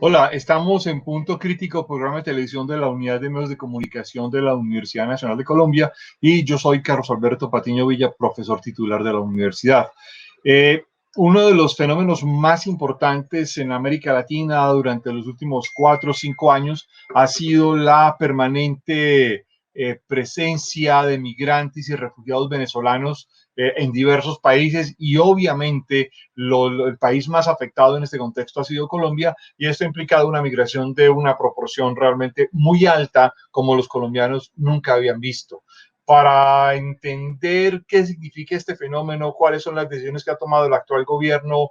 Hola, estamos en Punto Crítico, programa de televisión de la Unidad de Medios de Comunicación de la Universidad Nacional de Colombia, y yo soy Carlos Alberto Patiño Villa, profesor titular de la universidad. Eh, Uno de los fenómenos más importantes en América Latina durante los últimos 4 o 5 años ha sido la permanente presencia de migrantes y refugiados venezolanos en diversos países, y obviamente el país más afectado en este contexto ha sido Colombia, y esto ha implicado una migración de una proporción realmente muy alta, como los colombianos nunca habían visto. Para entender qué significa este fenómeno, cuáles son las decisiones que ha tomado el actual gobierno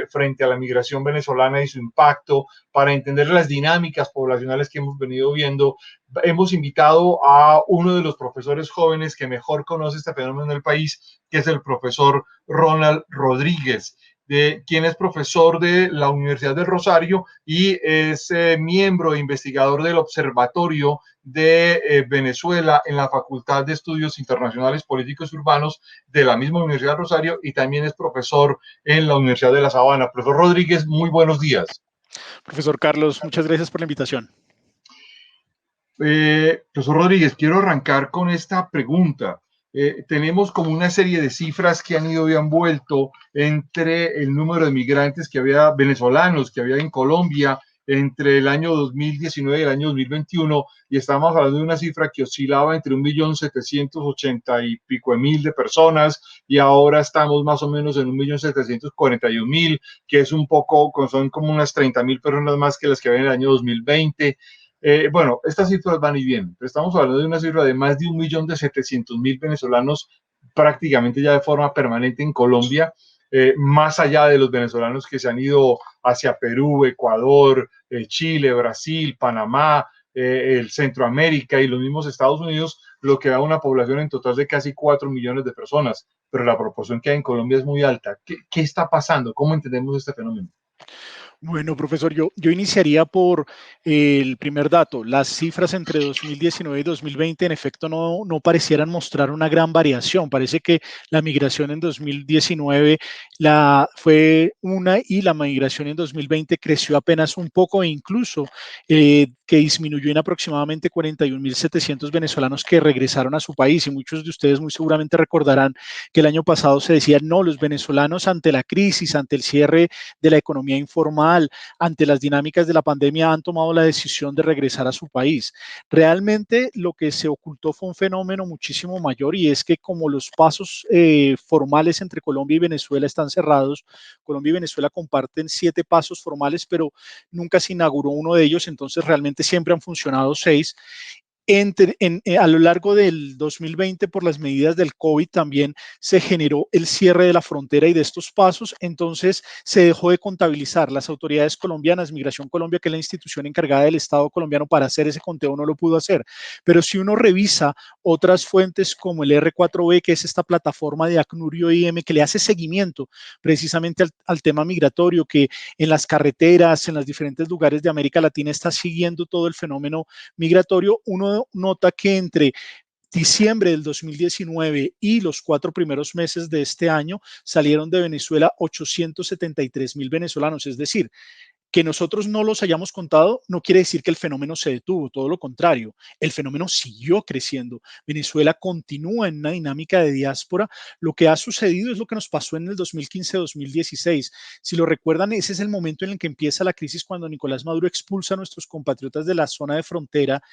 frente a la migración venezolana y su impacto, para entender las dinámicas poblacionales que hemos venido viendo, hemos invitado a uno de los profesores jóvenes que mejor conoce este fenómeno en el país, que es el profesor Ronald Rodríguez, quien es profesor de la Universidad del Rosario y es miembro e investigador del Observatorio de Venezuela en la Facultad de Estudios Internacionales Políticos y Urbanos de la misma Universidad del Rosario, y también es profesor en la Universidad de La Sabana. Profesor Rodríguez, muy buenos días. Profesor Carlos, muchas gracias por la invitación. Profesor Rodríguez, quiero arrancar con esta pregunta. Tenemos como una serie de cifras que han ido y han vuelto entre el número de migrantes que había, venezolanos que había en Colombia entre el año 2019 y el año 2021, y estamos hablando de una cifra que oscilaba entre 1.780.000 y pico de personas, y ahora estamos más o menos en 1.741.000, que es un poco, son como unas 30.000 personas más que las que había en el año 2020. Bueno, estas cifras van y vienen. Estamos hablando de una cifra de más de 1.700.000 venezolanos prácticamente ya de forma permanente en Colombia, más allá de los venezolanos que se han ido hacia Perú, Ecuador, Chile, Brasil, Panamá, el Centroamérica y los mismos Estados Unidos, lo que da una población en total de casi 4 millones de personas. Pero la proporción que hay en Colombia es muy alta. ¿Qué está pasando? ¿Cómo entendemos este fenómeno? Bueno, profesor, yo iniciaría por el primer dato. Las cifras entre 2019 y 2020 en efecto no parecieran mostrar una gran variación. Parece que la migración en 2019 fue una, y la migración en 2020 creció apenas un poco, e incluso que disminuyó en aproximadamente 41.700 venezolanos que regresaron a su país. Y muchos de ustedes muy seguramente recordarán que el año pasado se decía, no, los venezolanos ante la crisis, ante el cierre de la economía informal, ante las dinámicas de la pandemia, han tomado la decisión de regresar a su país. Realmente lo que se ocultó fue un fenómeno muchísimo mayor, y es que como los pasos formales entre Colombia y Venezuela están cerrados, Colombia y Venezuela comparten 7 pasos formales, pero nunca se inauguró uno de ellos, entonces realmente siempre han funcionado 6. A lo largo del 2020, por las medidas del COVID, también se generó el cierre de la frontera y de estos pasos, entonces se dejó de contabilizar. Las autoridades colombianas, Migración Colombia, que es la institución encargada del Estado colombiano para hacer ese conteo, no lo pudo hacer. Pero si uno revisa otras fuentes como el R4B, que es esta plataforma de ACNUR y OIM, que le hace seguimiento precisamente al tema migratorio, que en las carreteras, en los diferentes lugares de América Latina está siguiendo todo el fenómeno migratorio, uno nota que entre diciembre del 2019 y los 4 primeros meses de este año salieron de Venezuela 873.000 venezolanos, es decir, que nosotros no los hayamos contado no quiere decir que el fenómeno se detuvo, todo lo contrario, el fenómeno siguió creciendo. Venezuela continúa en una dinámica de diáspora. Lo que ha sucedido es lo que nos pasó en el 2015-2016. Si lo recuerdan, ese es el momento en el que empieza la crisis, cuando Nicolás Maduro expulsa a nuestros compatriotas de la zona de frontera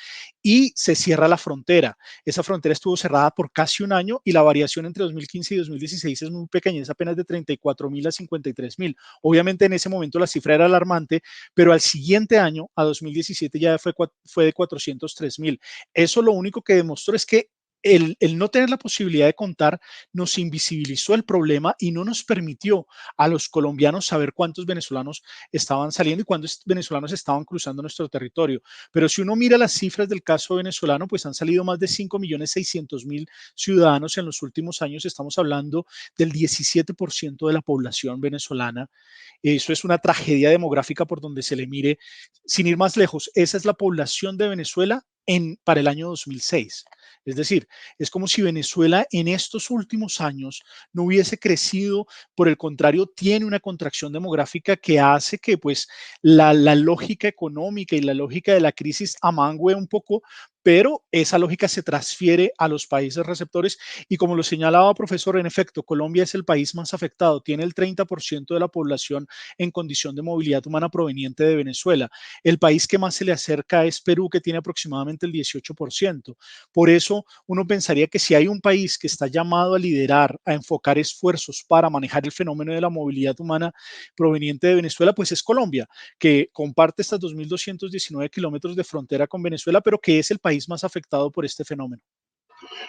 y se cierra la frontera. Esa frontera estuvo cerrada por casi un año, y la variación entre 2015 y 2016 es muy pequeña, es apenas de 34.000 a 53.000. Obviamente en ese momento la cifra era alarmante, pero al siguiente año, a 2017, ya fue de 403.000. Eso lo único que demostró es que el no tener la posibilidad de contar nos invisibilizó el problema y no nos permitió a los colombianos saber cuántos venezolanos estaban saliendo y cuántos venezolanos estaban cruzando nuestro territorio. Pero si uno mira las cifras del caso venezolano, pues han salido más de 5.600.000 ciudadanos en los últimos años. Estamos hablando del 17% de la población venezolana. Eso es una tragedia demográfica por donde se le mire. Sin ir más lejos, esa es la población de Venezuela para el año 2006. Es decir, es como si Venezuela en estos últimos años no hubiese crecido, por el contrario, tiene una contracción demográfica que hace que pues la lógica económica y la lógica de la crisis amangüe un poco, pero esa lógica se transfiere a los países receptores y como lo señalaba profesor, en efecto, Colombia es el país más afectado, tiene el 30% de la población en condición de movilidad humana proveniente de Venezuela. El país que más se le acerca es Perú, que tiene aproximadamente el 18%. Por eso uno pensaría que si hay un país que está llamado a liderar, a enfocar esfuerzos para manejar el fenómeno de la movilidad humana proveniente de Venezuela, pues es Colombia, que comparte estas 2.219 kilómetros de frontera con Venezuela, pero que es el país más afectado por este fenómeno.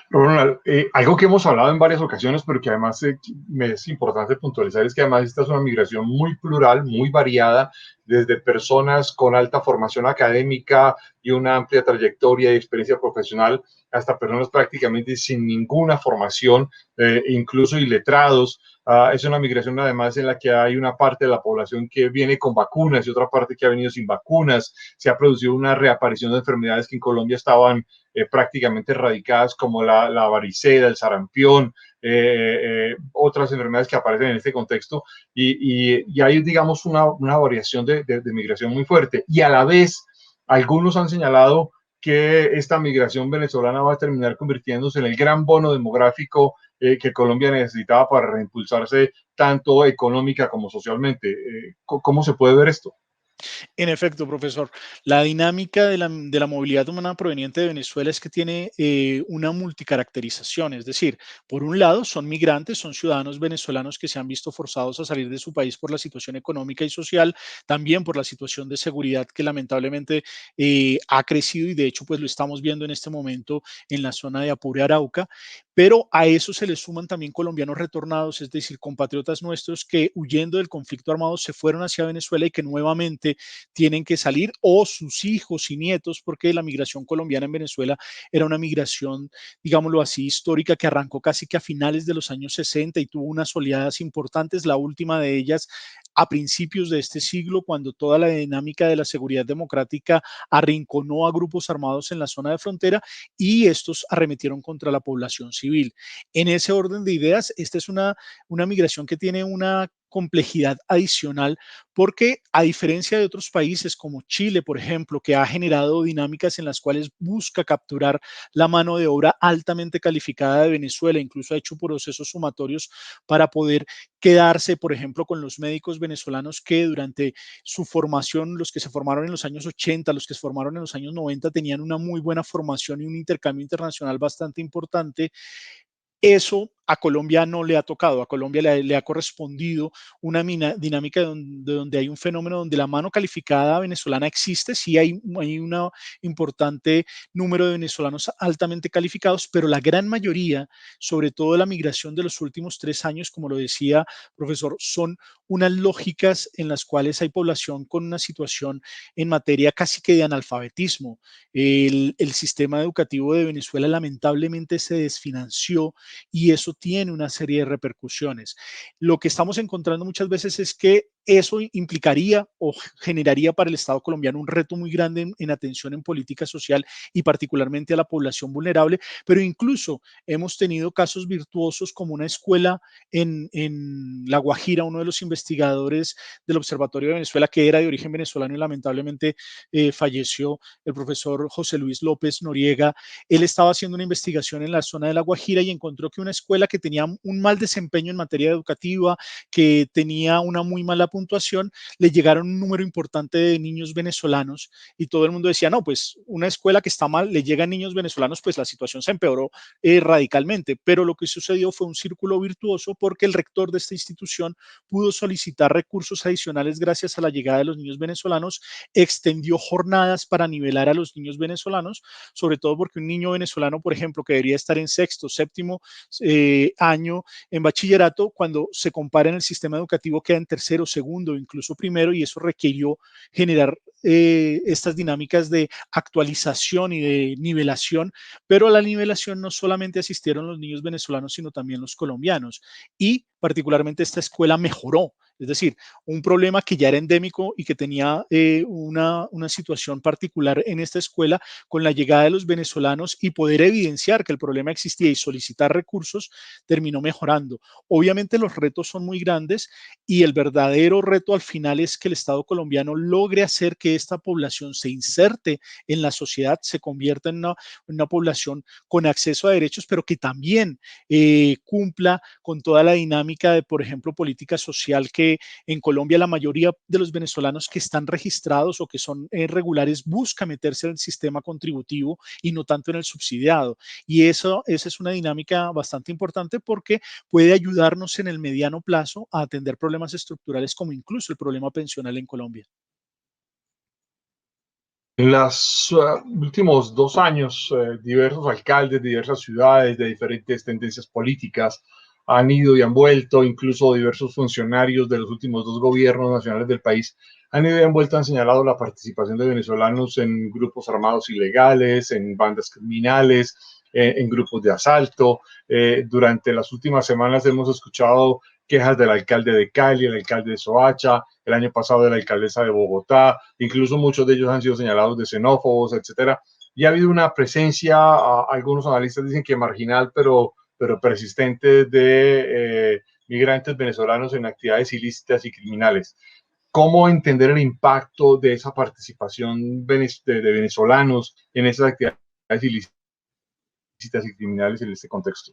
Ronald, algo que hemos hablado en varias ocasiones, pero que además me es importante puntualizar, es que además esta es una migración muy plural, muy variada, desde personas con alta formación académica y una amplia trayectoria y experiencia profesional, hasta personas prácticamente sin ninguna formación, incluso iletrados. Es una migración además en la que hay una parte de la población que viene con vacunas y otra parte que ha venido sin vacunas. Se ha producido una reaparición de enfermedades que en Colombia estaban prácticamente erradicadas como la varicela, el sarampión, otras enfermedades que aparecen en este contexto y hay, digamos, una variación de migración muy fuerte. Y a la vez, algunos han señalado que esta migración venezolana va a terminar convirtiéndose en el gran bono demográfico que Colombia necesitaba para reimpulsarse tanto económica como socialmente. ¿Cómo se puede ver esto? En efecto, profesor, la dinámica de la movilidad humana proveniente de Venezuela es que tiene una multicaracterización, es decir, por un lado son migrantes, son ciudadanos venezolanos que se han visto forzados a salir de su país por la situación económica y social, también por la situación de seguridad que lamentablemente ha crecido y de hecho pues lo estamos viendo en este momento en la zona de Apure, Arauca, pero a eso se le suman también colombianos retornados, es decir, compatriotas nuestros que huyendo del conflicto armado se fueron hacia Venezuela y que nuevamente tienen que salir o sus hijos y nietos, porque la migración colombiana en Venezuela era una migración, digámoslo así, histórica que arrancó casi que a finales de los años 60 y tuvo unas oleadas importantes, la última de ellas a principios de este siglo, cuando toda la dinámica de la seguridad democrática arrinconó a grupos armados en la zona de frontera y estos arremetieron contra la población civil. En ese orden de ideas, esta es una migración que tiene una complejidad adicional porque a diferencia de otros países como Chile, por ejemplo, que ha generado dinámicas en las cuales busca capturar la mano de obra altamente calificada de Venezuela, incluso ha hecho procesos sumatorios para poder quedarse, por ejemplo, con los médicos venezolanos que durante su formación, los que se formaron en los años 80, los que se formaron en los años 90, tenían una muy buena formación y un intercambio internacional bastante importante. Eso a Colombia no le ha tocado, a Colombia le ha correspondido una dinámica donde hay un fenómeno donde la mano calificada venezolana existe, sí hay un importante número de venezolanos altamente calificados, pero la gran mayoría, sobre todo la migración de los últimos 3 años, como lo decía profesor, son unas lógicas en las cuales hay población con una situación en materia casi que de analfabetismo. El sistema educativo de Venezuela lamentablemente se desfinanció y eso tiene una serie de repercusiones. Lo que estamos encontrando muchas veces es que eso implicaría o generaría para el Estado colombiano un reto muy grande en atención en política social y particularmente a la población vulnerable, pero incluso hemos tenido casos virtuosos como una escuela en La Guajira, uno de los investigadores del Observatorio de Venezuela que era de origen venezolano y lamentablemente falleció, el profesor José Luis López Noriega. Él estaba haciendo una investigación en la zona de La Guajira y encontró que una escuela que tenía un mal desempeño en materia educativa, que tenía una muy mala puntuación, le llegaron un número importante de niños venezolanos y todo el mundo decía, no, pues una escuela que está mal, le llegan niños venezolanos, pues la situación se empeoró radicalmente. Pero lo que sucedió fue un círculo virtuoso porque el rector de esta institución pudo solicitar recursos adicionales gracias a la llegada de los niños venezolanos, extendió jornadas para nivelar a los niños venezolanos, sobre todo porque un niño venezolano, por ejemplo, que debería estar en sexto, séptimo año en bachillerato, cuando se compara en el sistema educativo queda en tercero, segundo, incluso primero, y eso requirió generar estas dinámicas de actualización y de nivelación, pero a la nivelación no solamente asistieron los niños venezolanos, sino también los colombianos, y particularmente esta escuela mejoró Es decir, un problema que ya era endémico y que tenía una situación particular en esta escuela, con la llegada de los venezolanos y poder evidenciar que el problema existía y solicitar recursos, terminó mejorando. Obviamente los retos son muy grandes y el verdadero reto al final es que el Estado colombiano logre hacer que esta población se inserte en la sociedad, se convierta en una población con acceso a derechos, pero que también cumpla con toda la dinámica de, por ejemplo, política social que en Colombia la mayoría de los venezolanos que están registrados o que son regulares busca meterse en el sistema contributivo y no tanto en el subsidiado. Y esa es una dinámica bastante importante porque puede ayudarnos en el mediano plazo a atender problemas estructurales como incluso el problema pensional en Colombia. En los últimos 2 años, diversos alcaldes de diversas ciudades, de diferentes tendencias políticas, han ido y han vuelto, incluso diversos funcionarios de los últimos dos gobiernos nacionales del país han ido y han vuelto, han señalado la participación de venezolanos en grupos armados ilegales, en bandas criminales, en grupos de asalto. Durante las últimas semanas hemos escuchado quejas del alcalde de Cali, el alcalde de Soacha, el año pasado de la alcaldesa de Bogotá, incluso muchos de ellos han sido señalados de xenófobos, etcétera. Y ha habido una presencia, algunos analistas dicen que marginal, pero persistente de migrantes venezolanos en actividades ilícitas y criminales. ¿Cómo entender el impacto de esa participación de venezolanos en esas actividades ilícitas y criminales en este contexto?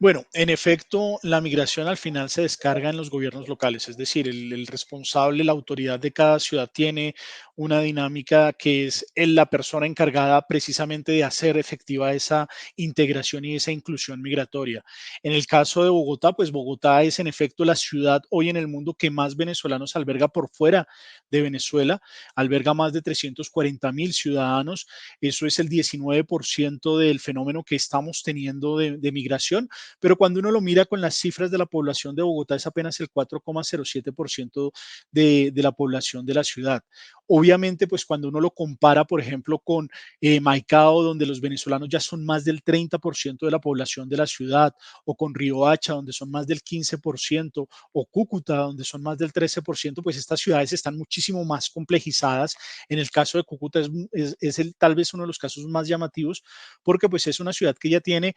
Bueno, en efecto, la migración al final se descarga en los gobiernos locales, es decir, el responsable, la autoridad de cada ciudad tiene una dinámica que es la persona encargada precisamente de hacer efectiva esa integración y esa inclusión migratoria. En el caso de Bogotá, pues Bogotá es en efecto la ciudad hoy en el mundo que más venezolanos alberga por fuera de Venezuela, alberga más de 340.000 ciudadanos, eso es el 19% del fenómeno que estamos teniendo de migración, pero cuando uno lo mira con las cifras de la población de Bogotá es apenas el 4,07% de la población de la ciudad. Obviamente, pues cuando uno lo compara, por ejemplo, con Maicao, donde los venezolanos ya son más del 30% de la población de la ciudad, o con Riohacha, donde son más del 15%, o Cúcuta, donde son más del 13%, pues estas ciudades están muchísimo más complejizadas. En el caso de Cúcuta tal vez uno de los casos más llamativos, porque pues es una ciudad que ya tiene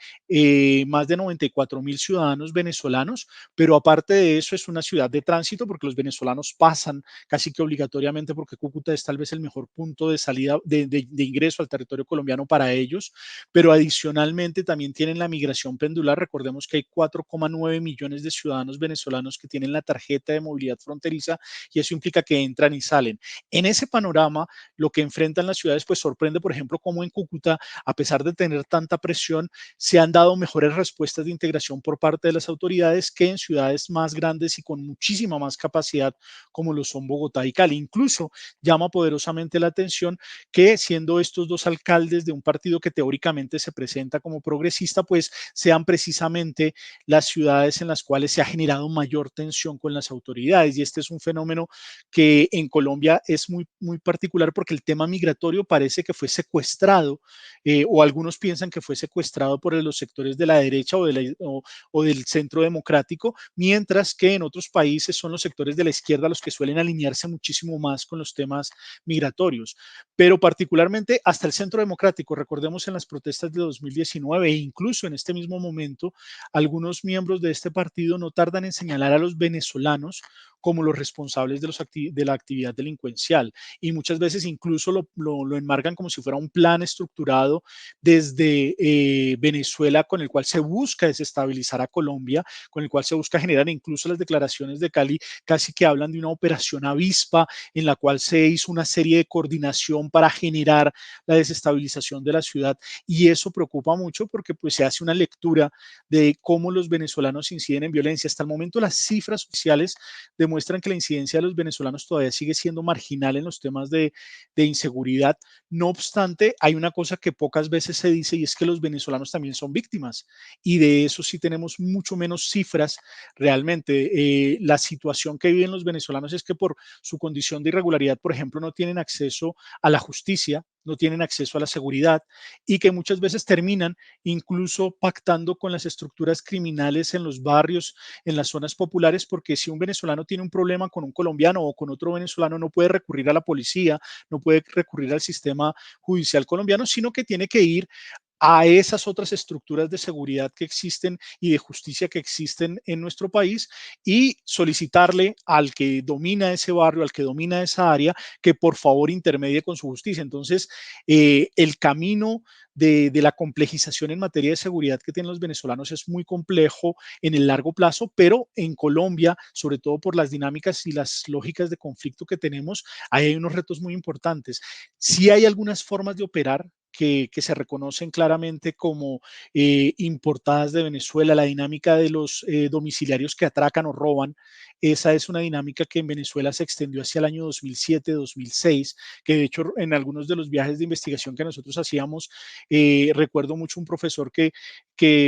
más de 94.000 ciudadanos venezolanos, pero aparte de eso es una ciudad de tránsito porque los venezolanos pasan casi que obligatoriamente porque Cúcuta es tal vez el mejor punto de salida, de ingreso al territorio colombiano para ellos, pero adicionalmente también tienen la migración pendular. Recordemos que hay 4,9 millones de ciudadanos venezolanos que tienen la tarjeta de movilidad fronteriza y eso implica que entran y salen. En ese panorama, lo que enfrentan las ciudades, pues sorprende, por ejemplo, cómo en Cúcuta, a pesar de tener tanta presión, se han dado mejores respuestas de integración por parte de las autoridades que en ciudades más grandes y con muchísima más capacidad como lo son Bogotá y Cali. Incluso llama poderosamente la atención que siendo estos dos alcaldes de un partido que teóricamente se presenta como progresista, pues sean precisamente las ciudades en las cuales se ha generado mayor tensión con las autoridades. Y este es un fenómeno que en Colombia es muy particular porque el tema migratorio parece que fue secuestrado o algunos piensan que fue secuestrado por los sectores de la derecha o del centro democrático, mientras que en otros países son los sectores de la izquierda los que suelen alinearse muchísimo más con los temas migratorios. Pero particularmente hasta el centro democrático, recordemos en las protestas de 2019 e incluso en este mismo momento, algunos miembros de este partido no tardan en señalar a los venezolanos como los responsables de la actividad delincuencial y muchas veces incluso lo enmarcan como si fuera un plan estructurado desde Venezuela con el cual se busca desestabilizar a Colombia, con el cual se busca generar incluso las declaraciones de Cali casi que hablan de una operación avispa en la cual se hizo una serie de coordinación para generar la desestabilización de la ciudad y eso preocupa mucho porque pues se hace una lectura de cómo los venezolanos inciden en violencia. Hasta el momento las cifras oficiales demuestran que la incidencia de los venezolanos todavía sigue siendo marginal en los temas de inseguridad. No obstante, hay una cosa que pocas veces se dice y es que los venezolanos también son víctimas y de eso sí tenemos mucho menos cifras realmente. La situación que viven los venezolanos es que por su condición de irregularidad, por ejemplo, no tienen acceso a la justicia no tienen acceso a la seguridad y que muchas veces terminan incluso pactando con las estructuras criminales en los barrios, en las zonas populares, porque si un venezolano tiene un problema con un colombiano o con otro venezolano, no puede recurrir a la policía, no puede recurrir al sistema judicial colombiano, sino que tiene que ir a esas otras estructuras de seguridad que existen y de justicia que existen en nuestro país y solicitarle al que domina ese barrio, al que domina esa área, que por favor intermedie con su justicia. Entonces, el camino de la complejización en materia de seguridad que tienen los venezolanos es muy complejo en el largo plazo, pero en Colombia, sobre todo por las dinámicas y las lógicas de conflicto que tenemos, ahí hay unos retos muy importantes. Sí hay algunas formas de operar que se reconocen claramente como importadas de Venezuela, la dinámica de los domiciliarios que atracan o roban, esa es una dinámica que en Venezuela se extendió hacia el año 2007-2006, que de hecho en algunos de los viajes de investigación que nosotros hacíamos, recuerdo mucho un profesor que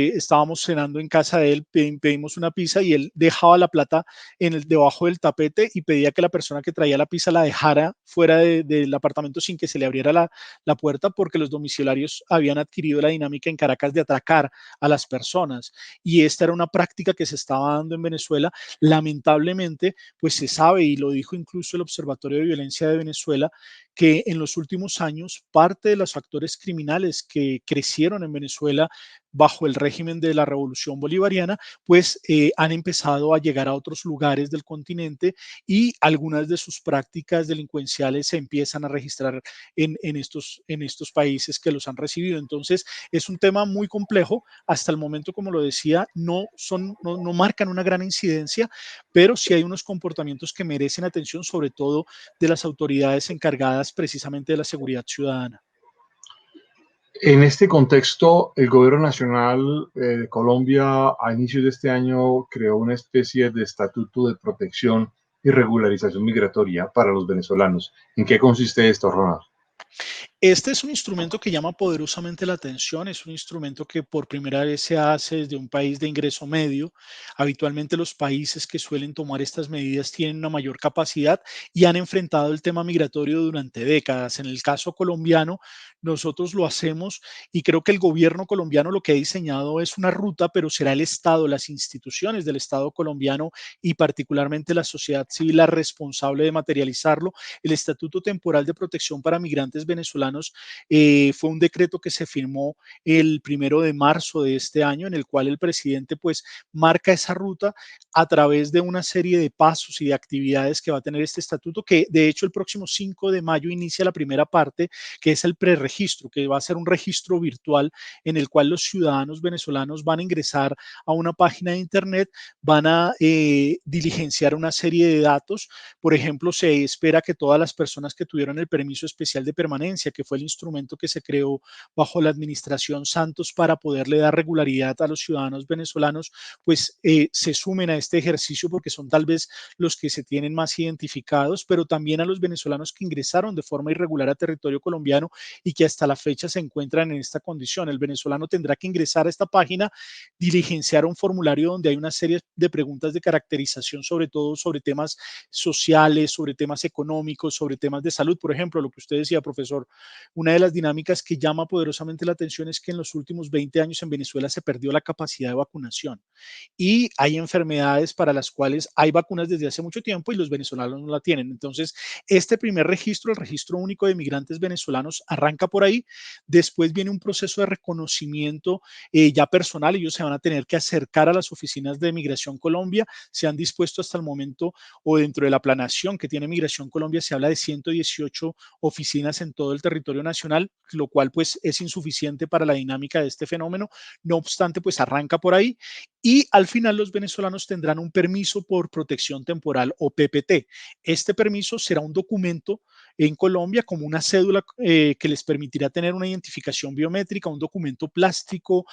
estábamos cenando en casa de él, pedimos una pizza y él dejaba la plata debajo del tapete y pedía que la persona que traía la pizza la dejara fuera del apartamento sin que se le abriera la puerta porque los domiciliarios habían adquirido la dinámica en Caracas de atracar a las personas y esta era una práctica que se estaba dando en Venezuela. Lamentablemente, pues se sabe y lo dijo incluso el Observatorio de Violencia de Venezuela que en los últimos años parte de los factores criminales que crecieron en Venezuela bajo el régimen de la Revolución Bolivariana, pues han empezado a llegar a otros lugares del continente y algunas de sus prácticas delincuenciales se empiezan a registrar en estos países que los han recibido. Entonces, es un tema muy complejo. Hasta el momento, como lo decía, no marcan una gran incidencia, pero sí hay unos comportamientos que merecen atención, sobre todo de las autoridades encargadas precisamente de la seguridad ciudadana. En este contexto, el Gobierno Nacional de Colombia a inicios de este año creó una especie de estatuto de protección y regularización migratoria para los venezolanos. ¿En qué consiste esto, Ronald? Este es un instrumento que llama poderosamente la atención, es un instrumento que por primera vez se hace desde un país de ingreso medio. Habitualmente los países que suelen tomar estas medidas tienen una mayor capacidad y han enfrentado el tema migratorio durante décadas. En el caso colombiano, nosotros lo hacemos y creo que el gobierno colombiano lo que ha diseñado es una ruta, pero será el Estado, las instituciones del Estado colombiano y particularmente la sociedad civil la responsable de materializarlo. El Estatuto Temporal de Protección para Migrantes Venezolanos fue un decreto que se firmó el 1 de marzo de este año, en el cual el presidente pues marca esa ruta a través de una serie de pasos y de actividades que va a tener este estatuto, que de hecho el próximo 5 de mayo inicia la primera parte, que es el preregistro, que va a ser un registro virtual en el cual los ciudadanos venezolanos van a ingresar a una página de internet, van a diligenciar una serie de datos. Por ejemplo, se espera que todas las personas que tuvieron el permiso especial de permanencia, que fue el instrumento que se creó bajo la administración Santos para poderle dar regularidad a los ciudadanos venezolanos, pues se sumen a este ejercicio porque son tal vez los que se tienen más identificados, pero también a los venezolanos que ingresaron de forma irregular a territorio colombiano y que hasta la fecha se encuentran en esta condición. El venezolano tendrá que ingresar a esta página, diligenciar un formulario donde hay una serie de preguntas de caracterización, sobre todo sobre temas sociales, sobre temas económicos, sobre temas de salud. Por ejemplo, lo que usted decía, profesor, una de las dinámicas que llama poderosamente la atención es que en los últimos 20 años en Venezuela se perdió la capacidad de vacunación y hay enfermedades para las cuales hay vacunas desde hace mucho tiempo y los venezolanos no la tienen. Entonces, este primer registro, el registro único de migrantes venezolanos, arranca por ahí. Después viene un proceso de reconocimiento ya personal. Ellos se van a tener que acercar a las oficinas de Migración Colombia. Se han dispuesto hasta el momento o dentro de la planación que tiene Migración Colombia se habla de 118 oficinas en todo el territorio nacional, lo cual pues es insuficiente para la dinámica de este fenómeno. No obstante, pues arranca por ahí y al final los venezolanos tendrán un permiso por protección temporal o PPT. Este permiso será un documento en Colombia como una cédula que les permitirá tener una identificación biométrica, un documento plástico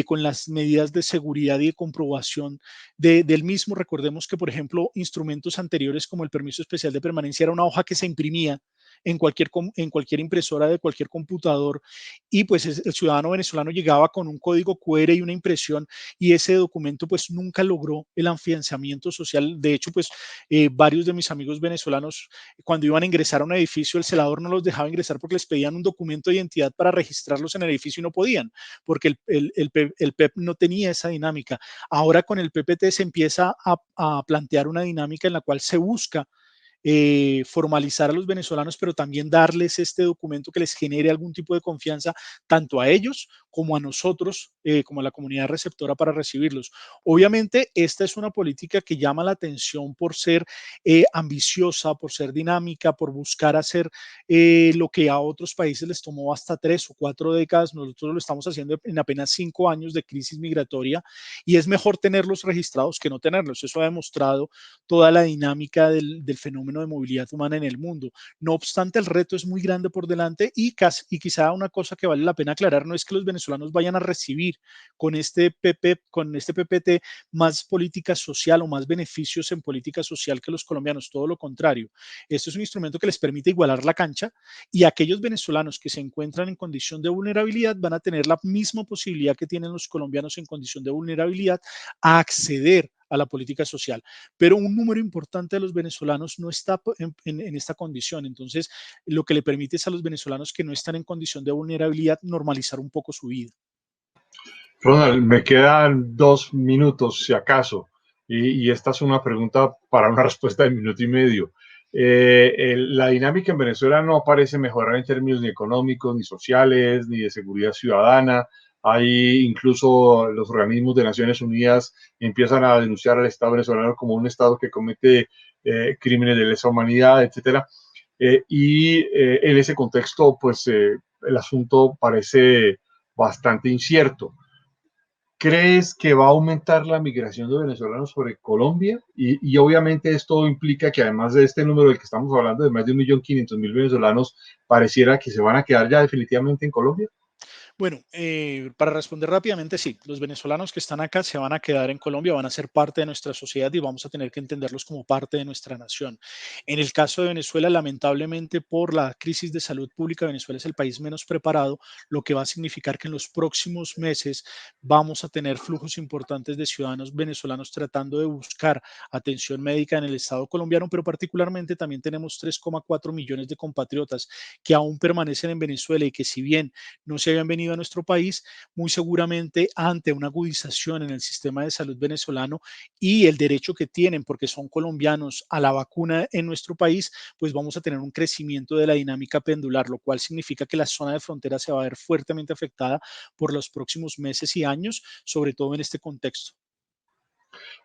con las medidas de seguridad y de comprobación del mismo. Recordemos que, por ejemplo, instrumentos anteriores como el permiso especial de permanencia era una hoja que se imprimía en cualquier impresora de cualquier computador, y pues el ciudadano venezolano llegaba con un código QR y una impresión, y ese documento pues nunca logró el afianzamiento social. De hecho, pues varios de mis amigos venezolanos, cuando iban a ingresar a un edificio, el celador no los dejaba ingresar porque les pedían un documento de identidad para registrarlos en el edificio y no podían, porque el PEP no tenía esa dinámica. Ahora con el PPT se empieza a plantear una dinámica en la cual se busca formalizar a los venezolanos, pero también darles este documento que les genere algún tipo de confianza, tanto a ellos como a nosotros, como a la comunidad receptora para recibirlos. Obviamente, esta es una política que llama la atención por ser ambiciosa, por ser dinámica, por buscar hacer lo que a otros países les tomó hasta 3 o 4 décadas. Nosotros lo estamos haciendo en apenas 5 años de crisis migratoria, y es mejor tenerlos registrados que no tenerlos. Eso ha demostrado toda la dinámica del fenómeno de movilidad humana en el mundo. No obstante, el reto es muy grande por delante, y quizá una cosa que vale la pena aclarar no es que los venezolanos vayan a recibir con este PPT más política social o más beneficios en política social que los colombianos, todo lo contrario. Esto es un instrumento que les permite igualar la cancha, y aquellos venezolanos que se encuentran en condición de vulnerabilidad van a tener la misma posibilidad que tienen los colombianos en condición de vulnerabilidad a acceder a la política social. Pero un número importante de los venezolanos no está en esta condición. Entonces, lo que le permite es a los venezolanos que no están en condición de vulnerabilidad normalizar un poco su vida. Ronald, me quedan 2 minutos, si acaso, y esta es una pregunta para una respuesta de 1 minuto y medio. La dinámica en Venezuela no parece mejorar en términos ni económicos, ni sociales, ni de seguridad ciudadana. Hay incluso los organismos de Naciones Unidas empiezan a denunciar al Estado venezolano como un Estado que comete crímenes de lesa humanidad, etcétera. En ese contexto, pues el asunto parece bastante incierto. ¿Crees que va a aumentar la migración de venezolanos sobre Colombia? Y obviamente esto implica que además de este número del que estamos hablando, de más de 1.500.000 venezolanos, pareciera que se van a quedar ya definitivamente en Colombia. Bueno, para responder rápidamente, sí, los venezolanos que están acá se van a quedar en Colombia, van a ser parte de nuestra sociedad y vamos a tener que entenderlos como parte de nuestra nación. En el caso de Venezuela, lamentablemente por la crisis de salud pública, Venezuela es el país menos preparado, lo que va a significar que en los próximos meses vamos a tener flujos importantes de ciudadanos venezolanos tratando de buscar atención médica en el Estado colombiano, pero particularmente también tenemos 3,4 millones de compatriotas que aún permanecen en Venezuela y que, si bien no se habían venido a nuestro país, muy seguramente ante una agudización en el sistema de salud venezolano y el derecho que tienen porque son colombianos a la vacuna en nuestro país, pues vamos a tener un crecimiento de la dinámica pendular, lo cual significa que la zona de frontera se va a ver fuertemente afectada por los próximos meses y años, sobre todo en este contexto.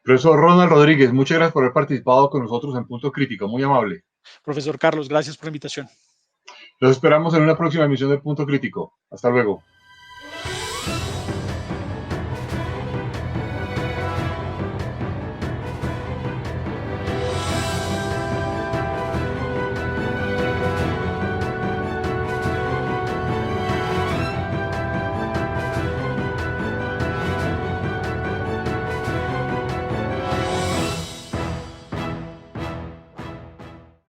Profesor Ronald Rodríguez, muchas gracias por haber participado con nosotros en Punto Crítico, muy amable. Profesor Carlos, gracias por la invitación. Los esperamos en una próxima emisión de Punto Crítico. Hasta luego.